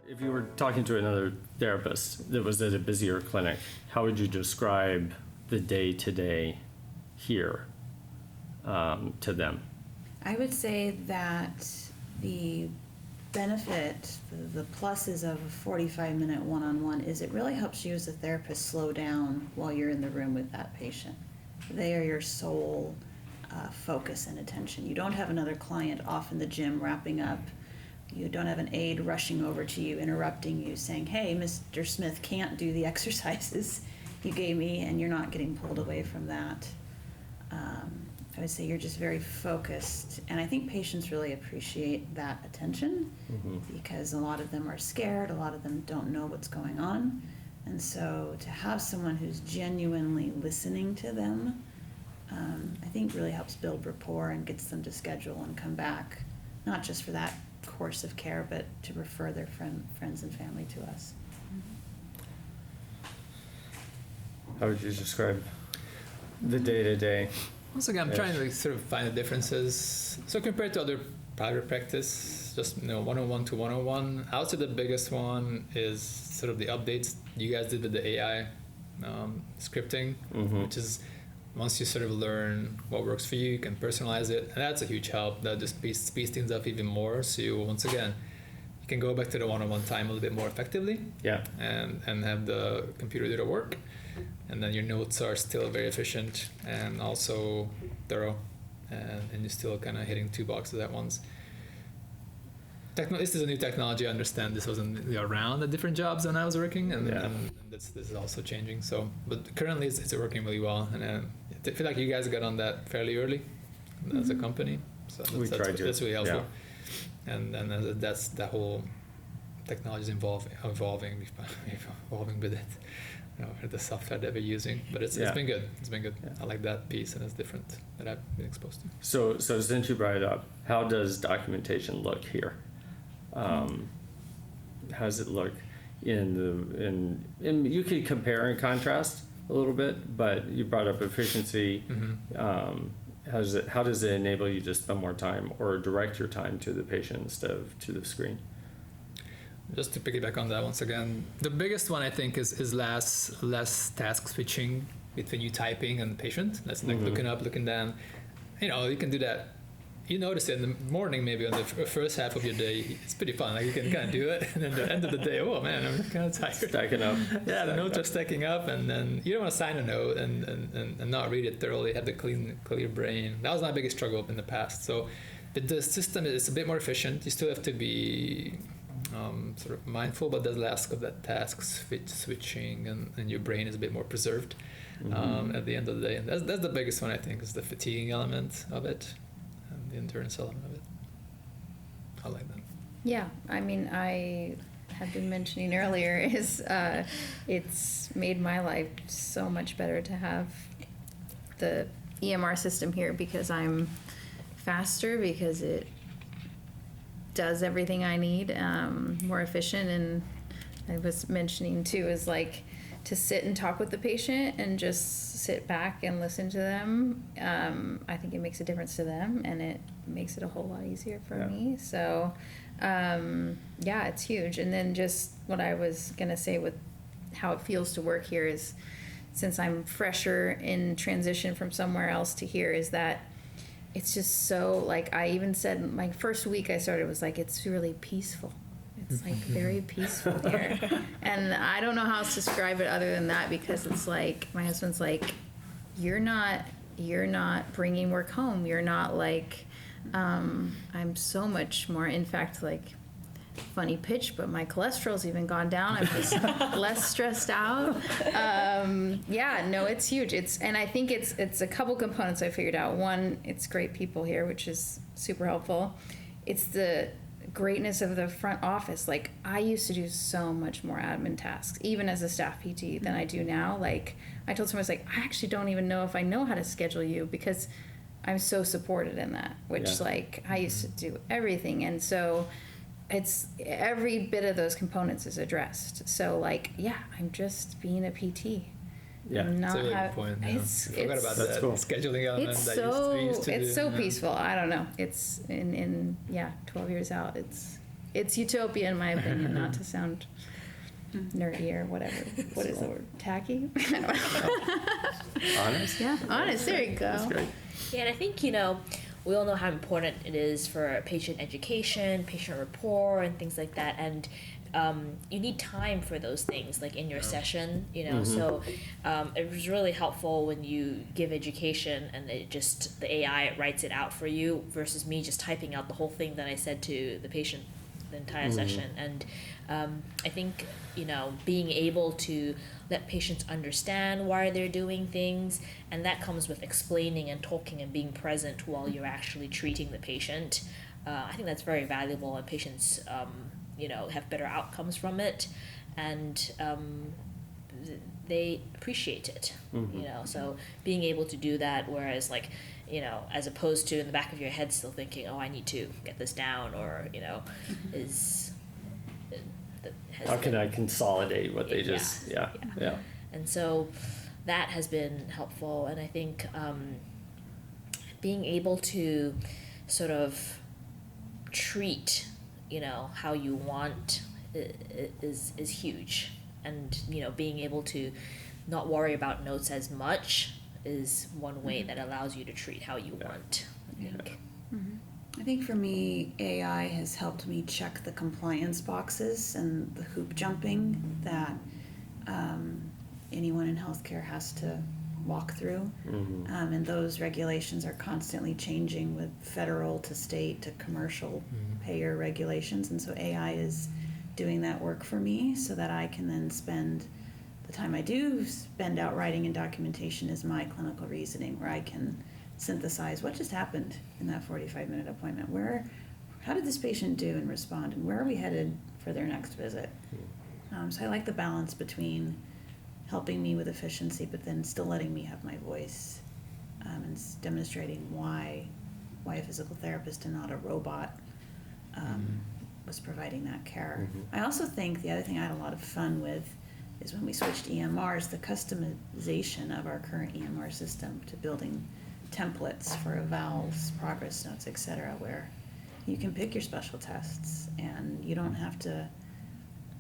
If you were talking to another therapist that was at a busier clinic, how would you describe the day-to-day here to them? I would say that the benefit, the pluses of a 45-minute one-on-one is it really helps you as a therapist slow down while you're in the room with that patient. They are your sole focus and attention. You don't have another client off in the gym wrapping up. You don't have an aide rushing over to you, interrupting you, saying, hey, Mr. Smith can't do the exercises you gave me, and you're not getting pulled away from that. I would say you're just very focused, and I think patients really appreciate that attention because a lot of them are scared, a lot of them don't know what's going on, and so to have someone who's genuinely listening to them, I think really helps build rapport and gets them to schedule and come back, not just for that course of care, but to refer their friends and family to us. How would you describe the day-to-day? Once again, I'm trying to sort of find the differences. So compared to other private practice, just one-on-one to one-on-one, I would say the biggest one is sort of the updates you guys did with the AI scripting, which is once you sort of learn what works for you, you can personalize it, and that's a huge help. That just speeds things up even more. So you, once again, you can go back to the one-on-one time a little bit more effectively, and have the computer do the work, and then your notes are still very efficient and also thorough, and you're still kind of hitting two boxes at once. This is a new technology. I understand this wasn't really around at different jobs when I was working, and this is also changing. So, but currently it's working really well, and I feel like you guys got on that fairly early as a company. So that's really helpful. Yeah. And that's the whole technology is evolving with it. The software that we're using, but it's been good. It's been good. Yeah. I like that piece, and it's different that I've been exposed to. So since you brought it up, how does documentation look here? How does it look in you could compare and contrast a little bit, but you brought up efficiency. How does it enable you to spend more time or direct your time to the patient instead of to the screen? Just to piggyback on that once again, the biggest one I think is less task switching between you typing and the patient. That's like looking up, looking down. You can do that. You notice it in the morning, maybe on the first half of your day, it's pretty fun. Like you can kind of do it, and then at the end of the day, oh man, I'm kind of tired. Stacking up. Yeah, the notes are stacking up, and then you don't want to sign a note and not read it thoroughly. Have the clear brain. That was my biggest struggle in the past. So, but the system is a bit more efficient. You still have to be sort of mindful, but there's less of that task switching, and your brain is a bit more preserved at the end of the day. And that's the biggest one I think is the fatiguing element of it. The endurance element of it. I like that. Yeah, I mean, I had been mentioning earlier is it's made my life so much better to have the EMR system here because I'm faster, because it does everything I need, more efficient. And I was mentioning too is like to sit and talk with the patient and just sit back and listen to them. I think it makes a difference to them, and it makes it a whole lot easier for me. So, it's huge. And then just what I was going to say with how it feels to work here is, since I'm fresher in transition from somewhere else to here, is that it's just so, like I even said, my first week I started was like, it's really peaceful. It's like very peaceful here. And I don't know how else to describe it other than that, because it's like, my husband's like, you're not bringing work home. You're not like, I'm so much more, in fact, like funny pitch, but my cholesterol's even gone down. I'm just less stressed out. It's huge. And I think it's a couple components I figured out. One, it's great people here, which is super helpful. It's the greatness of the front office. Like I used to do so much more admin tasks, even as a staff PT, than I do now. Like I told someone, I was like, I actually don't even know if I know how to schedule you, because I'm so supported in that, which like I used to do everything. And so it's every bit of those components is addressed. So like, I'm just being a PT. Yeah, that's a good point. I forgot about that scheduling element. It's so peaceful. I don't know. It's in 12 years out. It's it's utopia in my opinion, not to sound nerdy or whatever. What is the word? Tacky? I don't know. Honest? Yeah, honest. There you That's go. great. Yeah, and I think, we all know how important it is for patient education, patient rapport, and things like that. And you need time for those things, like in your session, So it was really helpful when you give education and the AI writes it out for you versus me just typing out the whole thing that I said to the patient the entire session. And I think, being able to let patients understand why they're doing things, and that comes with explaining and talking and being present while you're actually treating the patient. I think that's very valuable, and patients, have better outcomes from it, and they appreciate it. So being able to do that, whereas as opposed to in the back of your head still thinking, oh, I need to get this down, or is How can I consolidate what they just, yeah. And so that has been helpful, and I think being able to sort of treat, how you want is huge, and being able to not worry about notes as much is one way that allows you to treat how you want. I think for me, AI has helped me check the compliance boxes and the hoop jumping that anyone in healthcare has to walk through. And those regulations are constantly changing with federal to state to commercial payer regulations. And so AI is doing that work for me so that I can then spend the time I do spend out writing and documentation as my clinical reasoning, where I can synthesize what just happened in that 45-minute appointment. How did this patient do and respond, and where are we headed for their next visit? So I like the balance between helping me with efficiency, but then still letting me have my voice, and demonstrating why a physical therapist and not a robot was providing that care. I also think the other thing I had a lot of fun with is when we switched EMRs, the customization of our current EMR system to building templates for evals, progress notes, etc., where you can pick your special tests and you don't have to,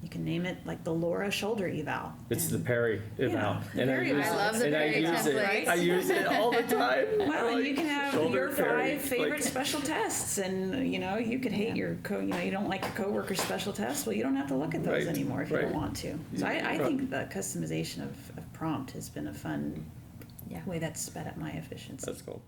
you can name it like the Laura shoulder eval. It's the Perry eval. Yeah, the And Perry eval. I love the Perry templates. I use it all the time. Well, and you can have Shoulder your Perry, 5 favorite like- special tests, and you could hate your you don't like your coworker's special tests. Well, you don't have to look at those Right, anymore if you don't right. want to. So I think the customization of prompt has been a fun Yeah. way that's sped up my efficiency. That's cool.